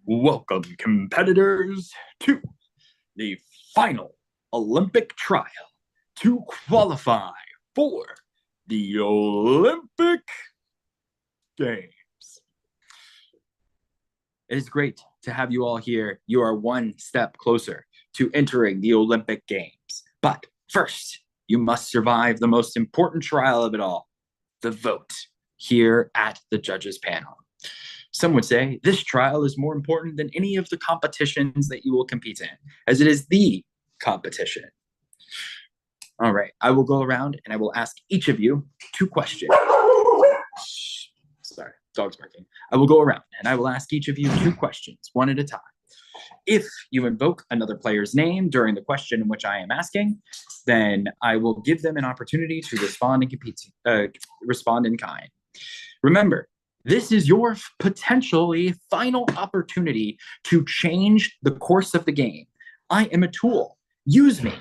Welcome, competitors, to the final Olympic trial to qualify for the Olympic Games. It is great to have you all here. You are one step closer to entering the Olympic Games. But first, you must survive the most important trial of it all, the vote here at the judges panel. Some would say this trial is more important than any of the competitions that you will compete in, as it is the competition. All right, I will go around and I will ask each of you two questions. Sorry, dog's barking. I will go around and I will ask each of you two questions, one at a time. If you invoke another player's name during the question in which I am asking, then I will give them an opportunity to respond in kind. Remember, this is your potentially final opportunity to change the course of the game. I am a tool. Use me.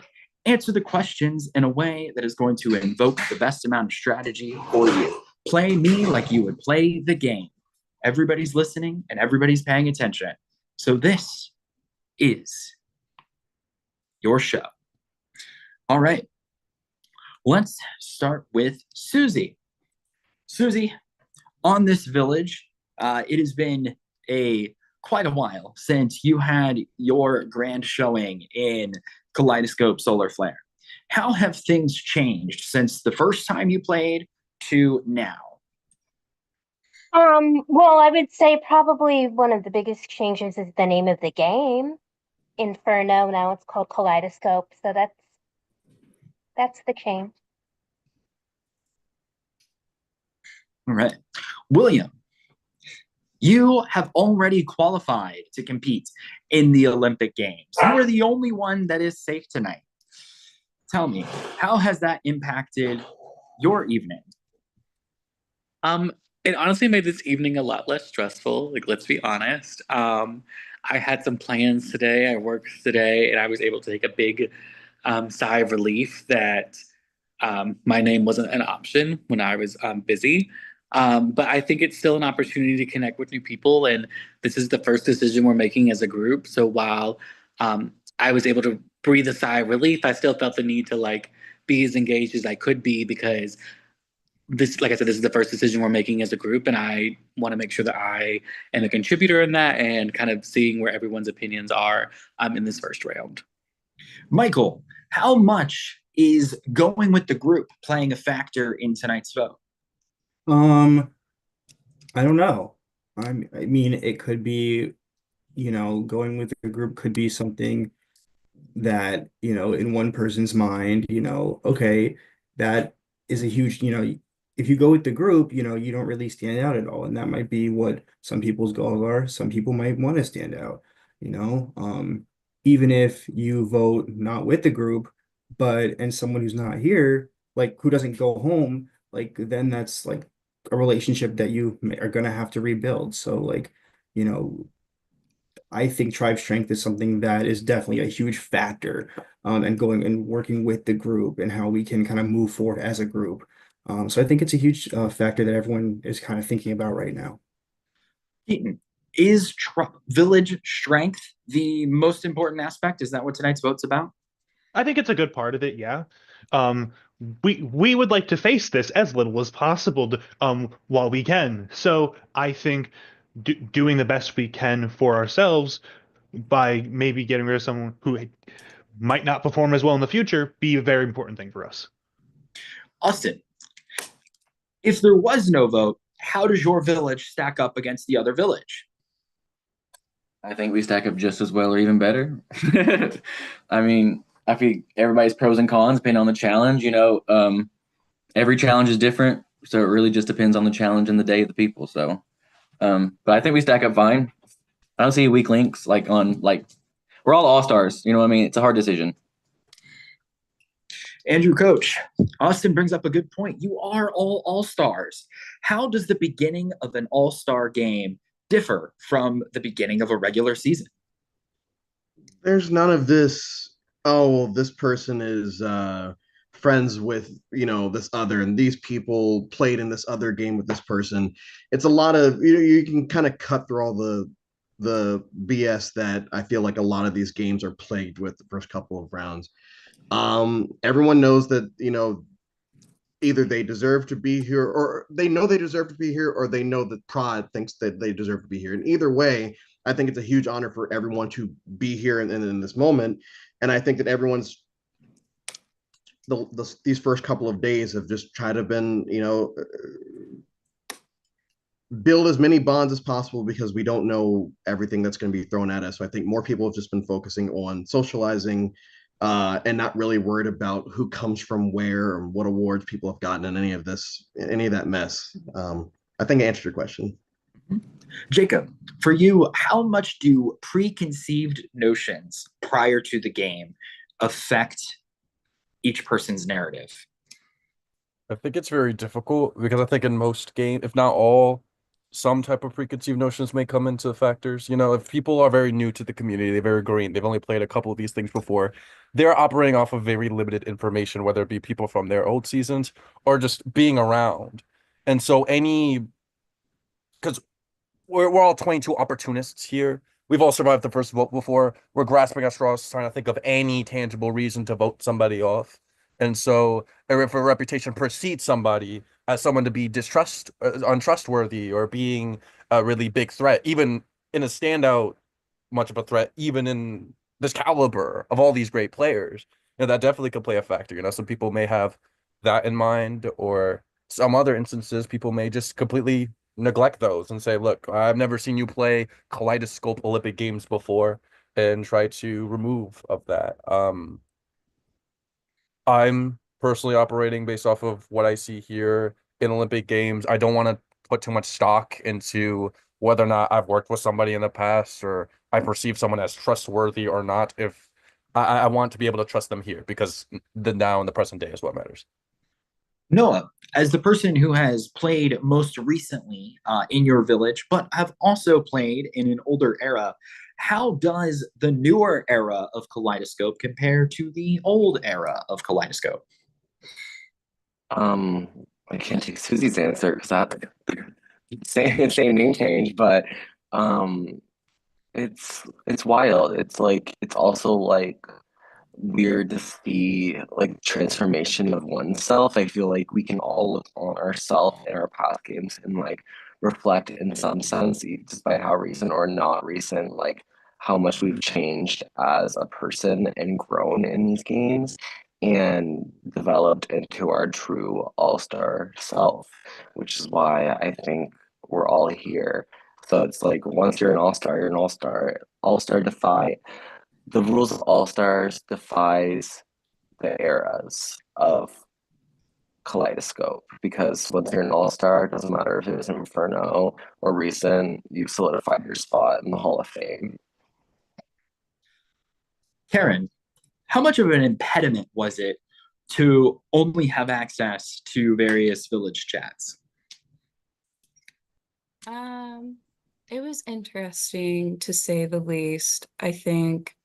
Answer the questions in a way that is going to invoke the best amount of strategy for you. Play me like you would play the game. Everybody's listening and everybody's paying attention. So this is your show. All right. Let's start with Susie. Susie, on this village, it has been quite a while since you had your grand showing in Kaleidoscope Solar Flare. How have things changed since the first time you played to now? Well, I would say probably one of the biggest changes is the name of the game. Inferno, now it's called Kaleidoscope, so that's the change. All right. William, you have already qualified to compete in the Olympic Games. You are the only one that is safe tonight. Tell me, how has that impacted your evening? It honestly made this evening a lot less stressful. Like, let's be honest. I had some plans today. I worked today, and I was able to take a big sigh of relief that my name wasn't an option when I was busy. But I think it's still an opportunity to connect with new people, and this is the first decision we're making as a group. So while I was able to breathe a sigh of relief, I still felt the need to be as engaged as I could be because this, like I said, this is the first decision we're making as a group, and I want to make sure that I am a contributor in that and kind of seeing where everyone's opinions are in this first round. Michael, how much is going with the group playing a factor in tonight's vote? I don't know. I mean, it could be, going with the group could be something that, in one person's mind, okay, that is a huge, if you go with the group, you don't really stand out at all. And that might be what some people's goals are. Some people might want to stand out, you know. Even if you vote not with the group, and someone who's not here, like who doesn't go home, like then that's like a relationship that you are gonna have to rebuild. So you know, I think tribe strength is something that is definitely a huge factor, and going and working with the group and how we can kind of move forward as a group. So I think it's a huge factor that everyone is kind of thinking about right now. Keaton, is village strength the most important aspect? Is that what tonight's vote's about? I think it's a good part of it, yeah. Um, we would like to face this as little as possible while we can. So I think doing the best we can for ourselves by maybe getting rid of someone who might not perform as well in the future be a very important thing for us. Austin, if there was no vote, how does your village stack up against the other village? I think we stack up just as well or even better. I mean, I feel everybody's pros and cons depending on the challenge. Every challenge is different, so it really just depends on the challenge and the day of the people. So, but I think we stack up fine. I don't see weak links we're all all-stars. You know what I mean? It's a hard decision. Andrew, coach, Austin brings up a good point. You are all all-stars. How does the beginning of an all-star game differ from the beginning of a regular season? There's none of this, oh, well, this person is friends with, this other, and these people played in this other game with this person. It's a lot of, you can kind of cut through all the the BS that I feel like a lot of these games are plagued with the first couple of rounds. Everyone knows that, either they deserve to be here, or they know they deserve to be here, or they know that Prod thinks that they deserve to be here. And either way, I think it's a huge honor for everyone to be here in this moment. And I think that everyone's these first couple of days have just tried to been, build as many bonds as possible, because we don't know everything that's going to be thrown at us. So I think more people have just been focusing on socializing, and not really worried about who comes from where and what awards people have gotten in any of that mess. I think I answered your question. Jacob, for you, how much do preconceived notions prior to the game affect each person's narrative? I think it's very difficult because I think in most games, if not all, some type of preconceived notions may come into factors. If people are very new to the community, they're very green, they've only played a couple of these things before, they're operating off of very limited information, whether it be people from their old seasons or just being around. And so because we're all 22 opportunists here. We've all survived the first vote before. We're grasping at straws, trying to think of any tangible reason to vote somebody off. And so, if a reputation precedes somebody as someone to be untrustworthy, or being a really big threat, even in a standout much of a threat, even in this caliber of all these great players, that definitely could play a factor. Some people may have that in mind, or some other instances, people may just completely neglect those and say, look, I've never seen you play Kaleidoscope Olympic Games before, and try to remove of that. I'm personally operating based off of what I see here in Olympic Games. I don't want to put too much stock into whether or not I've worked with somebody in the past, or I perceive someone as trustworthy or not. If I want to be able to trust them here, because the now and the present day is what matters. Noah, as the person who has played most recently in your village, but have also played in an older era, how does the newer era of Kaleidoscope compare to the old era of Kaleidoscope? I can't take Susie's answer because I same name change, but um, it's wild. It's also like weird to see like transformation of oneself. I feel like we can all look on ourselves in our past games and like reflect in some sense, despite how recent or not recent, like how much we've changed as a person and grown in these games and developed into our true all-star self, which is why I think we're all here. So it's like once you're an all-star, you're an all-star. All-star defy the rules of All Stars defies the eras of Kaleidoscope, because once you're an All Star, it doesn't matter if it was Inferno or recent, you've solidified your spot in the Hall of Fame. Karen, how much of an impediment was it to only have access to various village chats? It was interesting to say the least. I think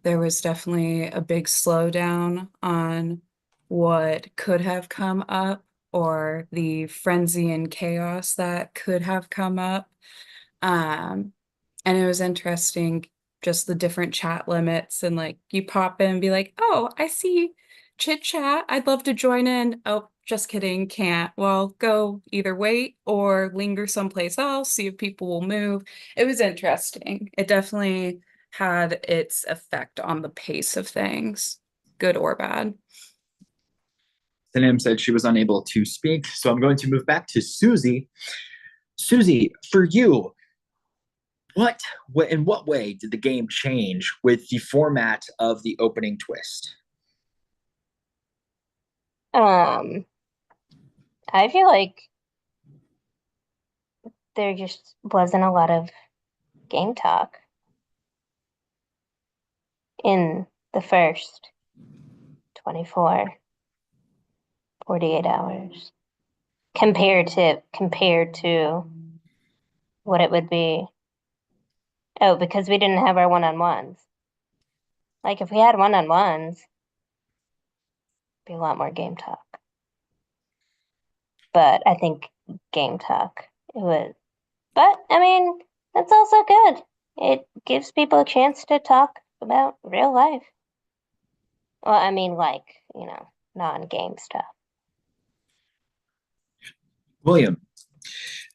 there was definitely a big slowdown on what could have come up, or the frenzy and chaos that could have come up. And it was interesting, just the different chat limits, and like you pop in and be like, oh, I see chit chat. I'd love to join in. Oh, just kidding, can't. Well, go either wait or linger someplace else, see if people will move. It was interesting. It definitely had its effect on the pace of things, good or bad. Sanem said she was unable to speak, so I'm going to move back to Susie. Susie, for you, in what way did the game change with the format of the opening twist? I feel like there just wasn't a lot of game talk in the first 24, 48 hours compared to what it would be. Oh, because we didn't have our one-on-ones. Like if we had one-on-ones, be a lot more game talk. But I think game talk it was. But I mean, that's also good. It gives people a chance to talk about real life. Well, I mean, like, non-game stuff. William,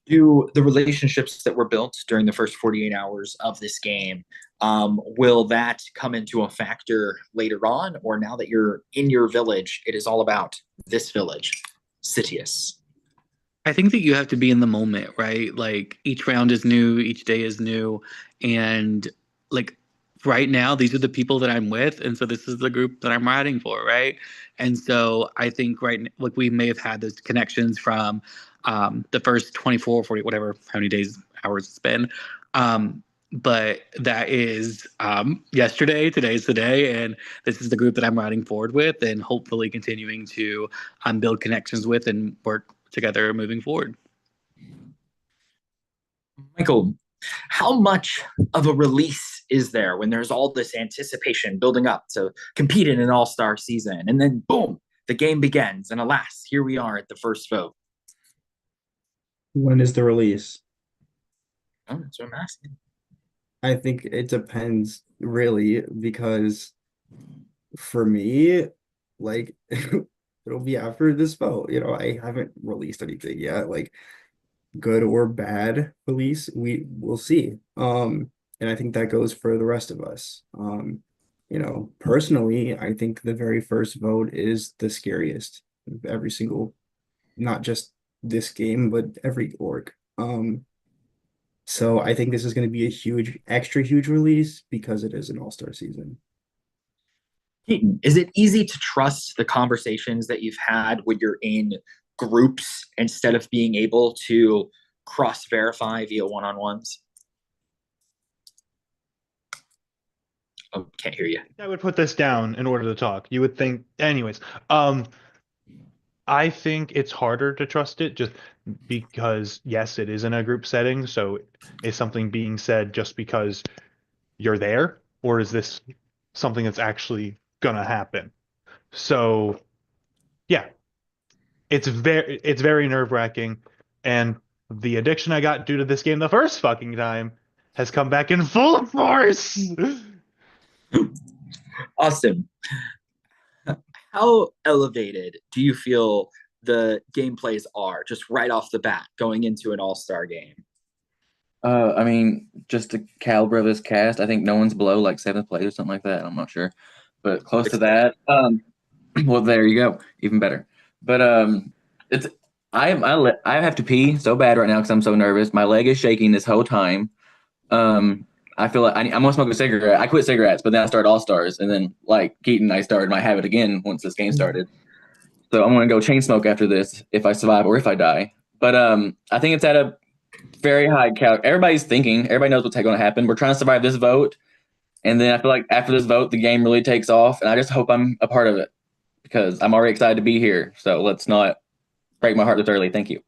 do the relationships that were built during the first 48 hours of this game, will that come into a factor later on? Or now that you're in your village, it is all about this village, Citius? I think that you have to be in the moment, right? Like each round is new, each day is new, and like right now, these are the people that I'm with, and so this is the group that I'm riding for, right? And so I think like we may have had those connections from the first 24, 40, whatever, how many days, hours it's been. But that is yesterday, today's today, and this is the group that I'm riding forward with, and hopefully continuing to build connections with and work together moving forward. Michael, how much of a release is there when there's all this anticipation building up to compete in an all-star season, and then boom, the game begins, and alas, here we are at the first vote? When is the release? Oh, that's what I'm asking. I think it depends really, because for me, like it'll be after this vote. I haven't released anything yet, like good or bad release, we will see. And I think that goes for the rest of us. Personally, I think the very first vote is the scariest of every single, not just this game, but every org. So I think this is going to be a huge, extra huge release because it is an all-star season. Keaton, is it easy to trust the conversations that you've had when you're in groups instead of being able to cross-verify via one-on-ones? Oh, can't hear you. I would put this down in order to talk. You would think, anyways. I think it's harder to trust it just because, yes, it is in a group setting. So is something being said just because you're there, or is this something that's actually gonna happen? So yeah, it's very nerve-wracking, and the addiction I got due to this game the first fucking time has come back in full force. Austin, how elevated do you feel the gameplays are just right off the bat going into an all-star game? I mean, just to caliber of this cast, I think no one's below like 7th place or something like that. I'm not sure, but close to that. Well, there you go, even better. But it's I have to pee so bad right now because I'm so nervous. My leg is shaking this whole time. I feel like I'm gonna smoke a cigarette. I quit cigarettes, but then I started All Stars, and then like Keaton, I started my habit again once this game started. So I'm gonna go chain smoke after this if I survive or if I die. But I think it's at a very high count. Everybody's thinking. Everybody knows what's going to happen. We're trying to survive this vote, and then I feel like after this vote, the game really takes off, and I just hope I'm a part of it because I'm already excited to be here. So let's not break my heart this early. Thank you.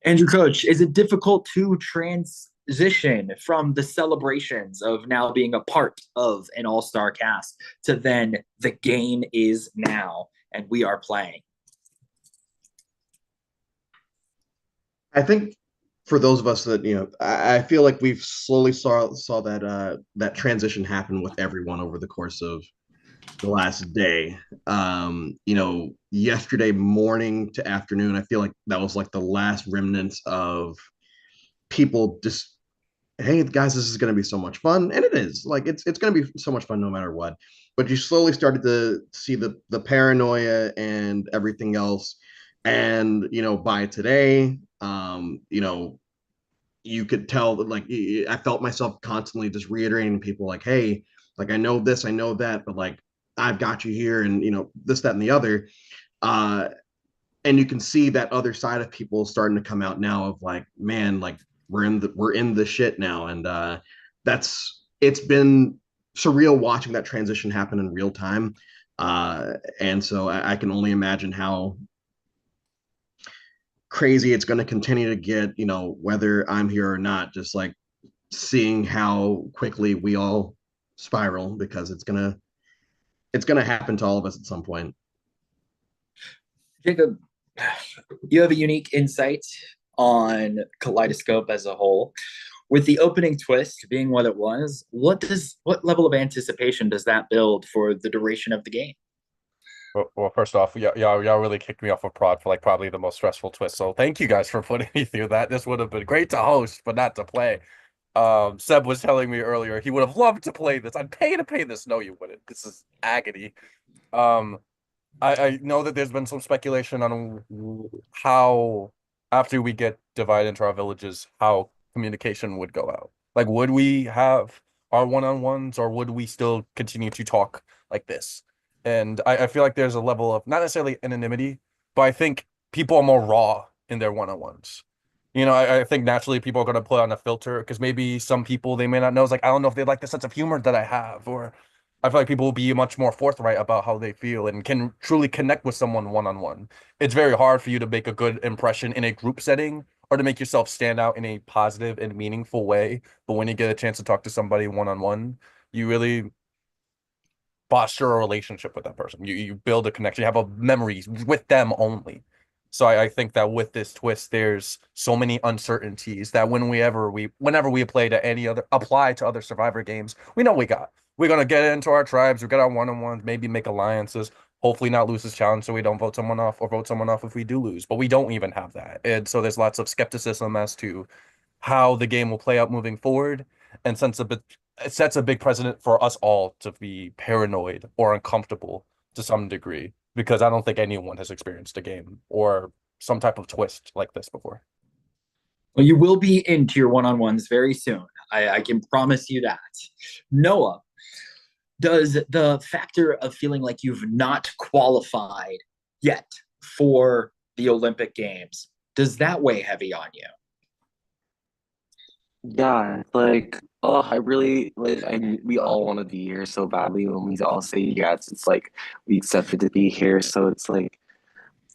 Andrew, Coach, is it difficult to transition from the celebrations of now being a part of an all-star cast to then the game is now and we are playing? I think for those of us that I feel like we've slowly saw that that transition happen with everyone over the course of the last day. Yesterday morning to afternoon, I feel like that was like the last remnants of people just, hey guys, this is going to be so much fun, and it is. Like it's going to be so much fun no matter what. But you slowly started to see the paranoia and everything else, and by today, you could tell that like I felt myself constantly just reiterating to people like, hey, like I know this, I know that, but like I've got you here, and this, that, and the other. Uh, and you can see that other side of people starting to come out now of like, man, like we're in the shit now, and it's been surreal watching that transition happen in real time. And so I can only imagine how crazy it's going to continue to get, whether I'm here or not, just like seeing how quickly we all spiral, because it's gonna happen to all of us at some point. Jacob, you have a unique insight on Kaleidoscope as a whole. with the opening twist being what it was, what level of anticipation does that build for the duration of the game? Well, first off, y'all really kicked me off of prod for like probably the most stressful twist. So thank you guys for putting me through that. This would have been great to host, but not to play. Seb was telling me earlier he would have loved to play this. I'd pay to play this. No, you wouldn't. This is agony. Um, I know that there's been some speculation on how, after we get divided into our villages, how communication would go out. Like, would we have our one-on-ones, or would we still continue to talk like this? And I feel like there's a level of not necessarily anonymity, but I think people are more raw in their one-on-ones. You know, I think naturally people are going to put on a filter because maybe some people they may not know. It's like, I don't know if they like the sense of humor that I have, or I feel like people will be much more forthright about how they feel and can truly connect with someone one on one. It's very hard for you to make a good impression in a group setting or to make yourself stand out in a positive and meaningful way. But when you get a chance to talk to somebody one on one, you really foster a relationship with that person. You build a connection. You have a memories with them only. So I think that with this twist, there's so many uncertainties that whenever we apply to other Survivor games, we know we're gonna get into our tribes, we got our one-on-ones, maybe make alliances, hopefully not lose this challenge so we don't vote someone off or vote someone off if we do lose. But we don't even have that. And so there's lots of skepticism as to how the game will play out moving forward. And it sets a big precedent for us all to be paranoid or uncomfortable to some degree, because I don't think anyone has experienced a game or some type of twist like this before. Well, you will be into your one-on-ones very soon. I can promise you that. Noah, does the factor of feeling like you've not qualified yet for the Olympic Games, does that weigh heavy on you? Yeah, like, oh, I really like. We all want to be here so badly. When we all say yes, it's like we accepted to be here. So it's like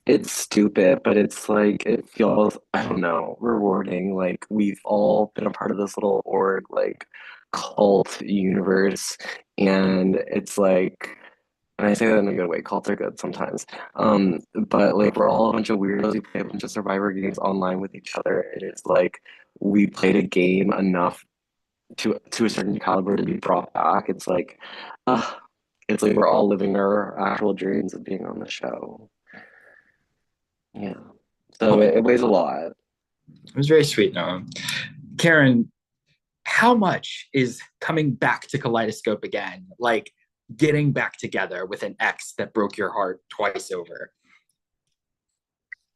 it's stupid, but it's like it feels, I don't know, rewarding. Like we've all been a part of this little org, like cult universe, and it's like. And I say that in a good way. Cults are good sometimes. But like we're all a bunch of weirdos. We play a bunch of Survivor games online with each other. And it's like we played a game enough to a certain caliber to be brought back. Uh, it's like we're all living our actual dreams of being on the show. Yeah. So it weighs a lot. It was very sweet, Noah. Karen, how much is coming back to Kaleidoscope again, like getting back together with an ex that broke your heart twice over?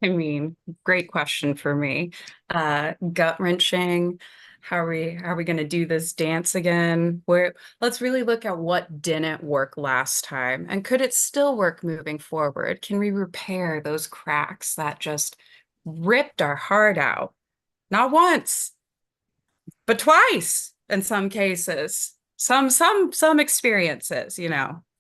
I mean, great question for me. Gut wrenching. How are we going to do this dance again? Let's really look at what didn't work last time, and could it still work moving forward? Can we repair those cracks that just ripped our heart out? Not once, but twice in some cases. Some experiences,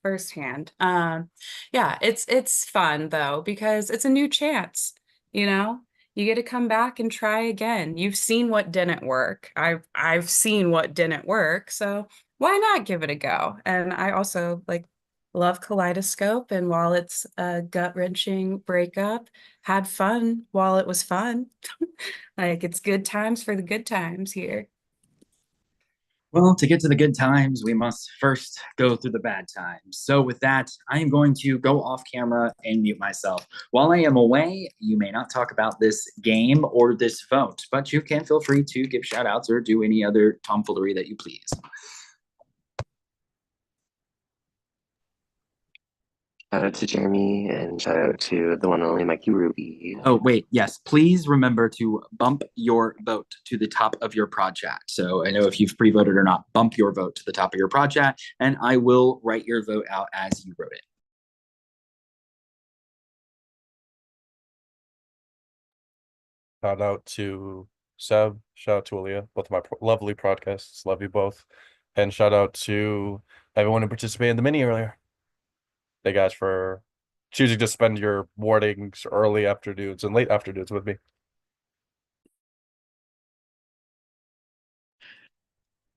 firsthand. Yeah, it's fun though because it's a new chance, you know. You get to come back and try again. You've seen what didn't work. I've seen what didn't work, so why not give it a go? And I also like love Kaleidoscope, and while it's a gut-wrenching breakup, had fun while it was fun. Like it's good times for the good times here. Well, to get to the good times, we must first go through the bad times. So with that, I am going to go off camera and mute myself. While I am away, you may not talk about this game or this vote, but you can feel free to give shout outs or do any other tomfoolery that you please. Shout out to Jeremy and shout out to the one and only Mikey Ruby. Oh, wait, yes. Please remember to bump your vote to the top of your prod chat. So I know if you've pre-voted or not, bump your vote to the top of your prod chat, and I will write your vote out as you wrote it. Shout out to Seb, shout out to Aaliyah, both of my lovely podcasts. Love you both. And shout out to everyone who participated in the mini earlier. Thank you guys for choosing to spend your mornings, early afternoons, and late afternoons with me.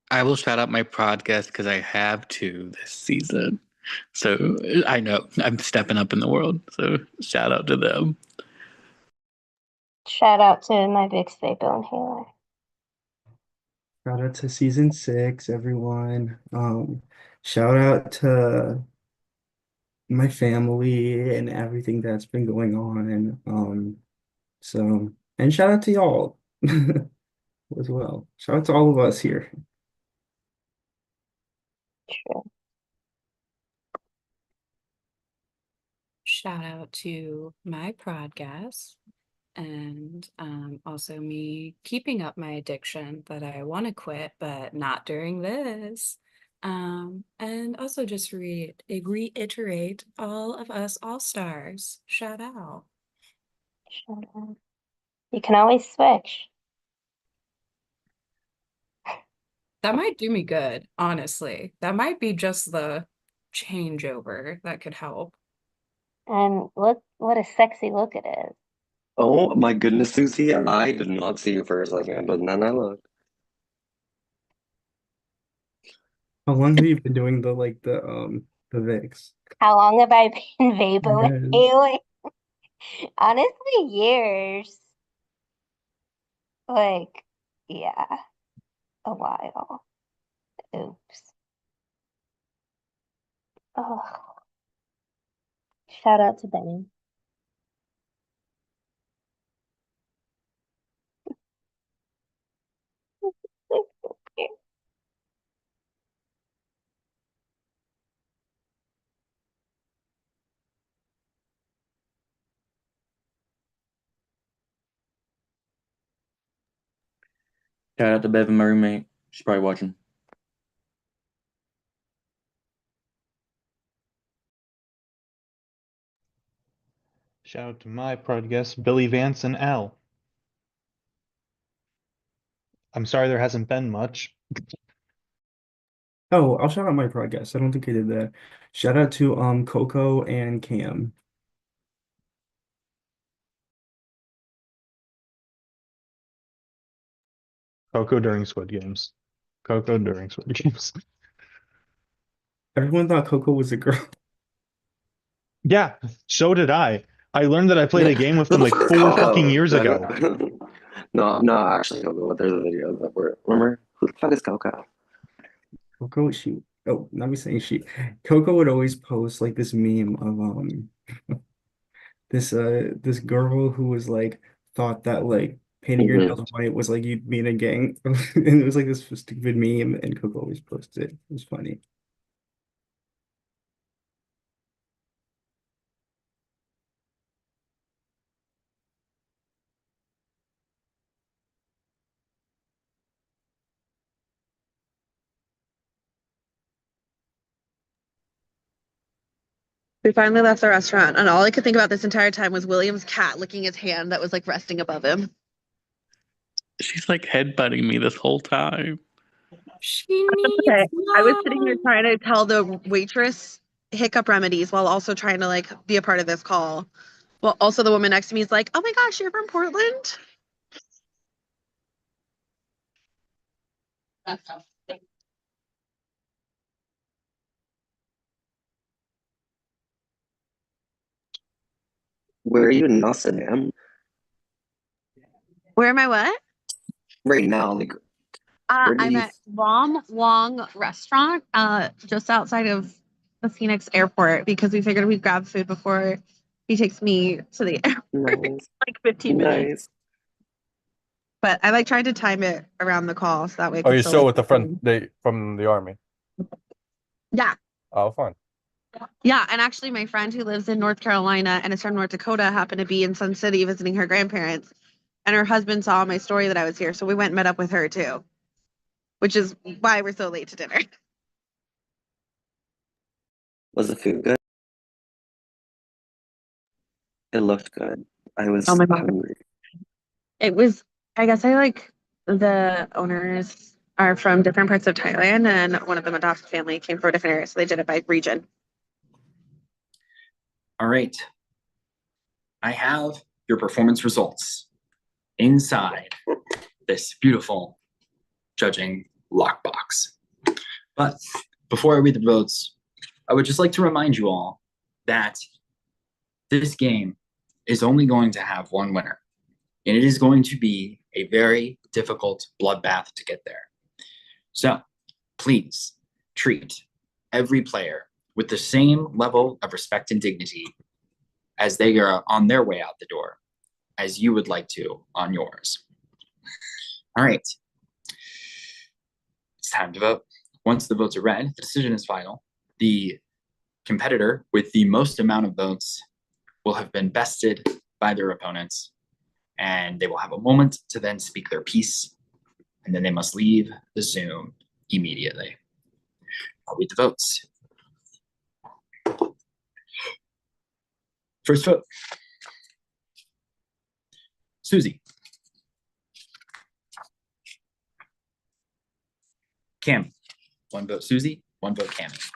I will shout out my podcast because I have to this season. So I know I'm stepping up in the world. So shout out to them. Shout out to my big stay, Bill and Taylor. Shout out to season 6, everyone. Shout out to my family and everything that's been going on. And shout out to y'all as well. Shout out to all of us here. Sure. Shout out to my podcast and also me keeping up my addiction that I want to quit, but not during this. And also just reiterate all of us all stars. Shout out. Shout out. You can always switch. That might do me good, honestly. That might be just the changeover that could help. And look what a sexy look it is. Oh my goodness, Susie, I did not see you for a second, but then I looked. How long have you been doing the VIX? How long have I been vapoing? Yes. Honestly, years. Like, yeah, a while. Oops. Oh, shout out to Benny. Shout out to Bevan, my roommate. She's probably watching. Shout out to my prod guests, Billy Vance and Al. I'm sorry there hasn't been much. Oh, I'll shout out my podcast. I don't think I did that. Shout out to Coco and Cam. Coco during Squid Games. Coco during Squid Games. Everyone thought Coco was a girl. Yeah, so did I. I learned that I played a game with them like 4 fucking years ago. No, actually, there's a video that we're, remember? Who the fuck is Coco? Coco, not me saying she. Coco would always post like this meme of this girl who was like thought that like painting your nails white was like you'd be in a gang. And it was like this stupid meme and Coco always posted it. It was funny. We finally left the restaurant, and all I could think about this entire time was William's cat licking his hand that was like resting above him. She's like headbutting me this whole time. She needs Okay, I was sitting here love. trying to tell the waitress hiccup remedies while also trying to like be a part of this call. Well, also the woman next to me is like, "Oh my gosh, you're from Portland?" Where are you in Amsterdam? Where am I? What? Right now, like, where did I'm you? at Wom Wong Restaurant, just outside of the Phoenix airport because we figured we'd grab food before he takes me to the airport. Nice, Like 15 minutes. nice. But I like tried to time it around the call so that way. I Are could you still, still like, with the friend from the army? Yeah. Oh, fun. Yeah, and actually my friend who lives in North Carolina and is from North Dakota happened to be in Sun City visiting her grandparents, and her husband saw my story that I was here, so we went and met up with her too, which is why we're so late to dinner. Was the food good? It looked good. I was Oh my God. hungry. It was, I guess the owners are from different parts of Thailand, and one of them adopted family came from a different area, so they did it by region. All right. I have your performance results inside this beautiful judging lockbox. But before I read the votes, I would just like to remind you all that this game is only going to have one winner, and it is going to be a very difficult bloodbath to get there. So please treat every player with the same level of respect and dignity as they are on their way out the door, as you would like to on yours. All right. It's time to vote. Once the votes are read, the decision is final. The competitor with the most amount of votes will have been bested by their opponents, and they will have a moment to then speak their piece, and then they must leave the Zoom immediately. I'll read the votes. First vote. Susie. Cami. 1 vote Susie, 1 vote Cami.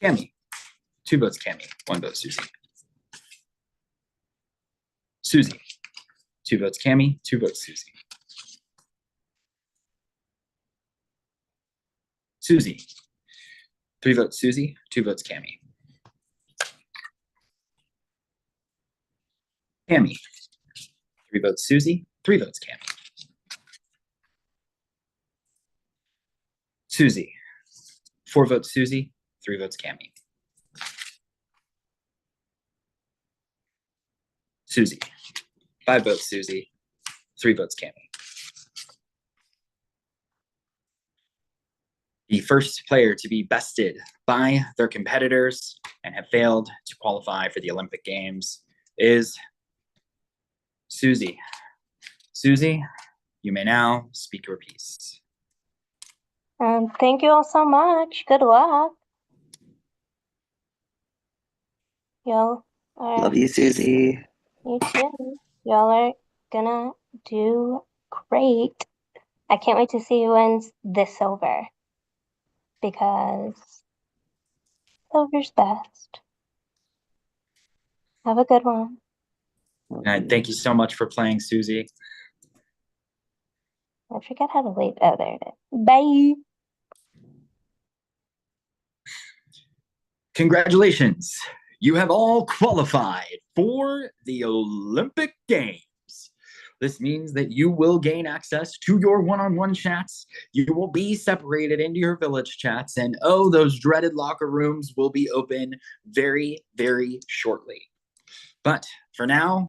Cami. 2 votes Cami, 1 vote Susie. Susie. 2 votes Cami, 2 votes Susie. Susie. 3 votes Susie, 2 votes Cami. Cami. 3 votes Susie, 3 votes Cami. Susie. 4 votes Susie, 3 votes Cami. Susie. 5 votes Susie, 3 votes Cami. The first player to be bested by their competitors and have failed to qualify for the Olympic Games is Susie. Susie, you may now speak your piece. Thank you all so much. Good luck. Y'all are, Love you, Susie. you too. Y'all are gonna do great. I can't wait to see who wins this silver, because silver's best. Have a good one. And thank you so much for playing, Susie. I forget how to leave. Oh, there it is. Bye. Congratulations. You have all qualified for the Olympic Games. This means that you will gain access to your one-on-one chats. You will be separated into your village chats, and oh, those dreaded locker rooms will be open very, very shortly. But for now,